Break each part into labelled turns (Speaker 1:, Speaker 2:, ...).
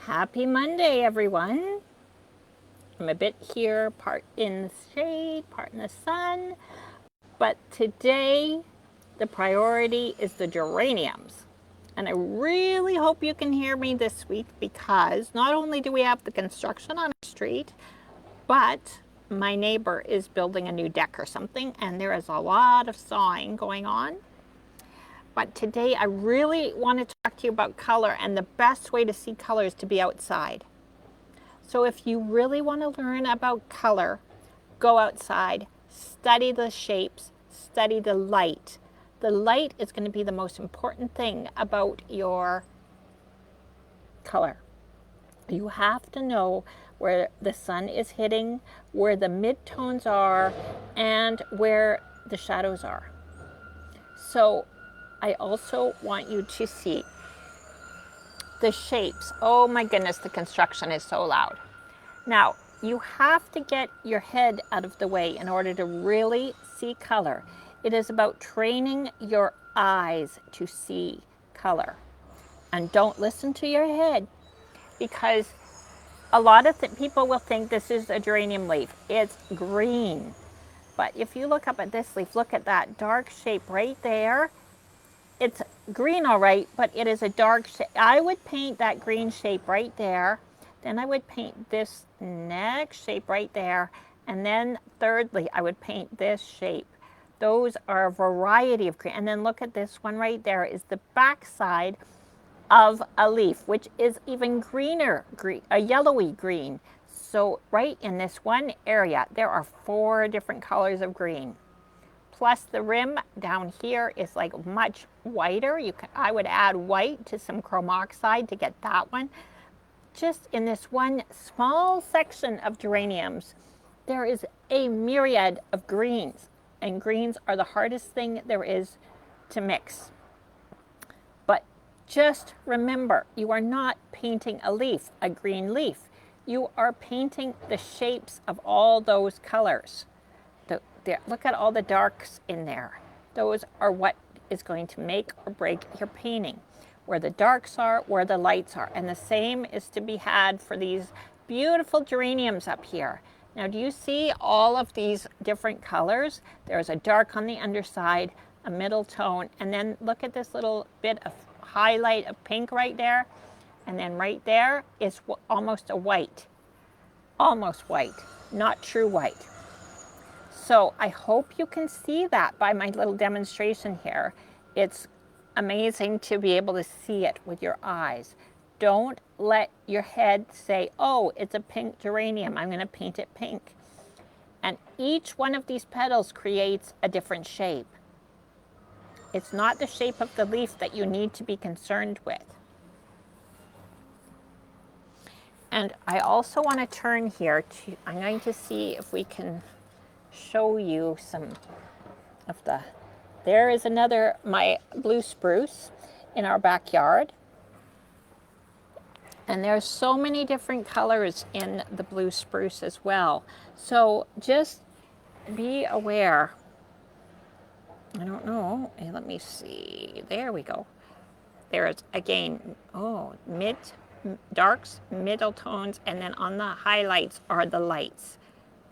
Speaker 1: Happy Monday, everyone. I'm a bit here, part in the shade, part in the sun, but today the priority is the geraniums. And I really hope you can hear me this week because not only do we have the construction on the street, but my neighbor is building a new deck or something, and there is a lot of sawing going on. But today I really want to talk to you about color, and the best way to see color is to be outside. So if you really want to learn about color, go outside, study the shapes, study the light. The light is going to be the most important thing about your color. You have to know where the sun is hitting, where the midtones are, and where the shadows are. So I also want you to see the shapes. Oh my goodness, the construction is so loud. Now, you have to get your head out of the way in order to really see color. It is about training your eyes to see color. And don't listen to your head, because a lot of people will think this is a geranium leaf. It's green. But if you look up at this leaf, look at that dark shape right there. It's green, all right, but it is a dark shape. I would paint that green shape right there. Then I would paint this next shape right there. And then thirdly, I would paint this shape. Those are a variety of green. And then look at this one right there is the back side of a leaf, which is even greener, a yellowy green. So right in this one area, there are 4 different colors of green. Plus the rim down here is like much whiter. I would add white to some chrome oxide to get that one. Just in this one small section of geraniums, there is a myriad of greens, and greens are the hardest thing there is to mix. But just remember, you are not painting a leaf, a green leaf. You are painting the shapes of all those colors. Look at all the darks in there. Those are what is going to make or break your painting. Where the darks are, where the lights are. And the same is to be had for these beautiful geraniums up here. Now, do you see all of these different colors? There's a dark on the underside, a middle tone, and then look at this little bit of highlight of pink right there. And then right there is almost a white. Almost white, not true white. So I hope you can see that by my little demonstration here. It's amazing to be able to see it with your eyes. Don't let your head say, oh, it's a pink geranium, I'm going to paint it pink. And each one of these petals creates a different shape. It's not the shape of the leaf that you need to be concerned with. And I also want to turn here to, I'm going to see if we can show you some of there is my blue spruce in our backyard. And there's so many different colors in the blue spruce as well. So just be aware. I don't know, let me see, there we go. There's again, darks, middle tones, and then on the highlights are the lights.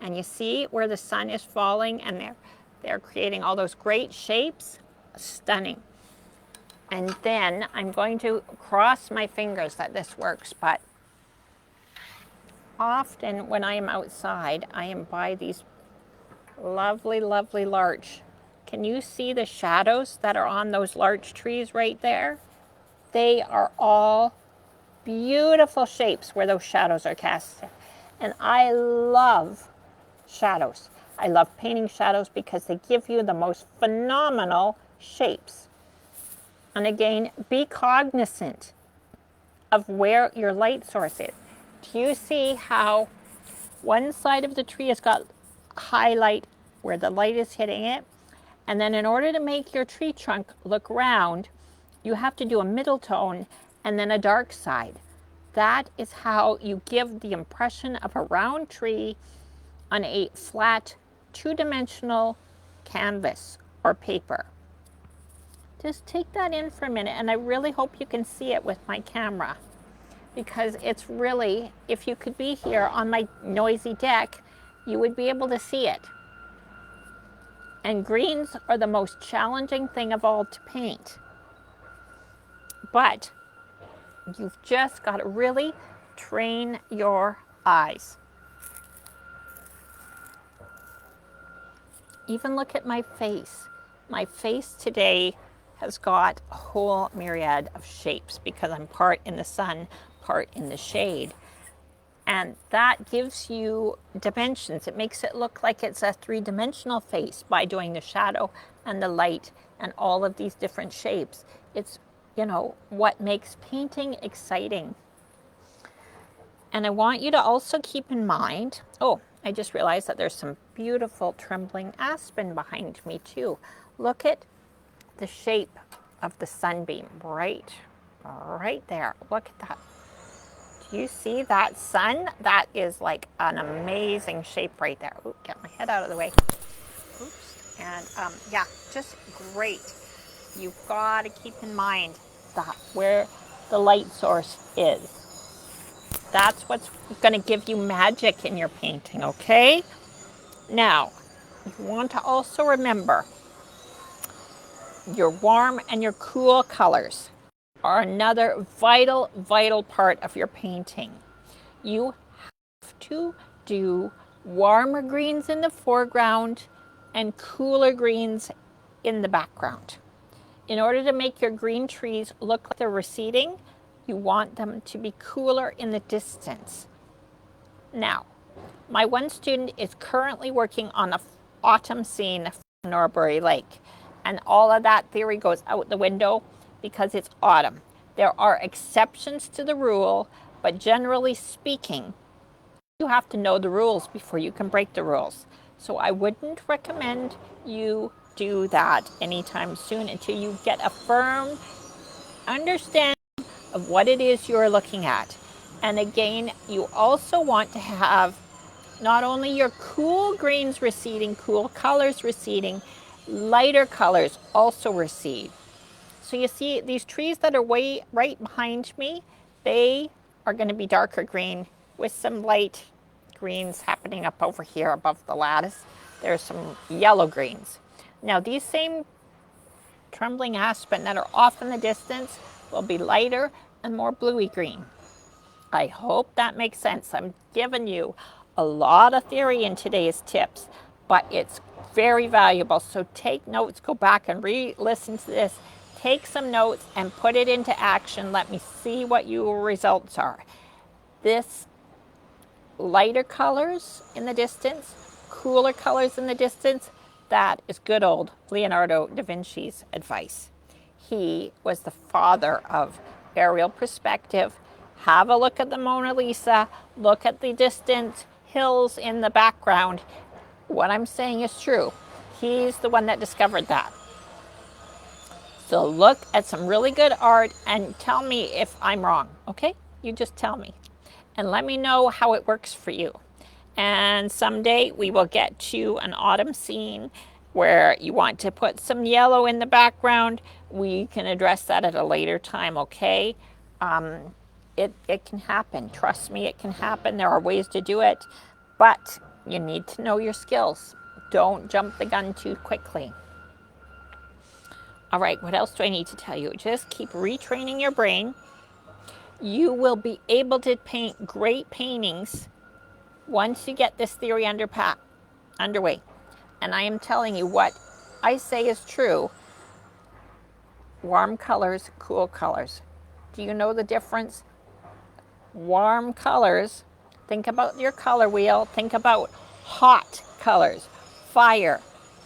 Speaker 1: And you see where the sun is falling, and they're creating all those great shapes. Stunning. And then I'm going to cross my fingers that this works, but often when I am outside, I am by these lovely, lovely larch. Can you see the shadows that are on those larch trees right there? They are all beautiful shapes where those shadows are cast. And I love shadows. I love painting shadows because they give you the most phenomenal shapes. And again, be cognizant of where your light source is. Do you see how one side of the tree has got highlight where the light is hitting it? And then in order to make your tree trunk look round, you have to do a middle tone and then a dark side. That is how you give the impression of a round tree on a flat, 2-dimensional canvas or paper. Just take that in for a minute, and I really hope you can see it with my camera. because it's really, if you could be here on my noisy deck, you would be able to see it. And greens are the most challenging thing of all to paint. But you've just got to really train your eyes. Even look at my face. My face today has got a whole myriad of shapes because I'm part in the sun, part in the shade. And that gives you dimensions. It makes it look like it's a three-dimensional face by doing the shadow and the light and all of these different shapes. It's, you know, what makes painting exciting. And I want you to also keep in mind, oh, I just realized that there's some beautiful trembling aspen behind me too. Look at the shape of the sunbeam right there. Look at that. Do you see that sun? That is like an amazing shape right there. Ooh, get my head out of the way. Oops. And yeah, just great. You've got to keep in mind that where the light source is. That's what's going to give you magic in your painting, okay? Now, you want to also remember your warm and your cool colors are another vital part of your painting. You have to do warmer greens in the foreground and cooler greens in the background. In order to make your green trees look like they're receding, you want them to be cooler in the distance. Now, my one student is currently working on an autumn scene from Norbury Lake, and all of that theory goes out the window because it's autumn. There are exceptions to the rule, but generally speaking, you have to know the rules before you can break the rules. So I wouldn't recommend you do that anytime soon until you get a firm understanding of what it is you're looking at. And again, you also want to have not only your cool greens receding, cool colors receding, lighter colors also recede. So you see these trees that are way right behind me, they are going to be darker green with some light greens happening up over here above the lattice. There's some yellow greens. Now these same trembling aspen that are off in the distance will be lighter and more bluey green. I hope that makes sense. I'm giving you a lot of theory in today's tips, but it's very valuable. So take notes, go back and re-listen to this, take some notes and put it into action. Let me see what your results are. This lighter colors in the distance, cooler colors in the distance, that is good old Leonardo da Vinci's advice. He was the father of aerial perspective. Have a look at the Mona Lisa, look at the distant hills in the background. What I'm saying is true. He's the one that discovered that. So look at some really good art and tell me if I'm wrong, okay? You just tell me. And let me know how it works for you. And someday we will get to an autumn scene where you want to put some yellow in the background. We can address that at a later time, okay? It can happen. Trust me, it can happen. There are ways to do it, but you need to know your skills. Don't jump the gun too quickly. All right, what else do I need to tell you? Just keep retraining your brain. You will be able to paint great paintings once you get this theory underway. And I am telling you what I say is true. Warm colors, cool colors. Do you know the difference? Warm colors, think about your color wheel, think about hot colors, fire,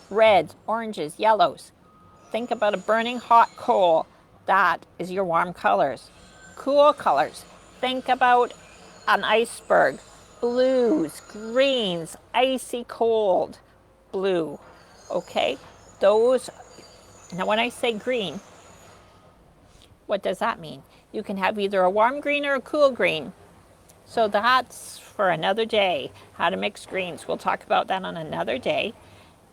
Speaker 1: reds, oranges, yellows. Think about a burning hot coal, that is your warm colors. Cool colors, think about an iceberg, blues, greens, icy cold blue, okay? Those, now when I say green, what does that mean? You can have either a warm green or a cool green. So that's for another day, how to mix greens. We'll talk about that on another day.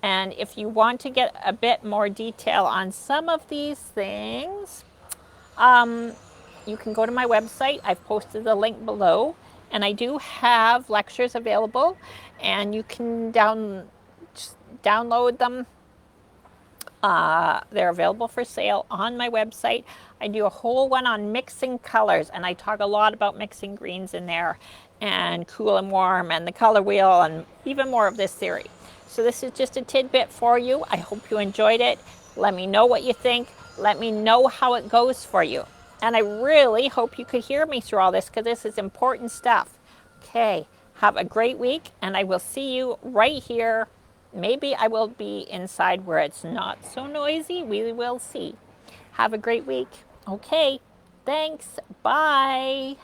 Speaker 1: And if you want to get a bit more detail on some of these things, you can go to my website. I've posted the link below, and I do have lectures available, and you can download them. They're available for sale on my website. I do a whole one on mixing colors, and I talk a lot about mixing greens in there, and cool and warm, and the color wheel, and even more of this theory. So this is just a tidbit for you. I hope you enjoyed it. Let me know what you think. Let me know how it goes for you. And I really hope you could hear me through all this, because this is important stuff. Okay, have a great week, and I will see you right here. Maybe I will be inside where it's not so noisy. We will see. Have a great week. Okay, thanks. Bye.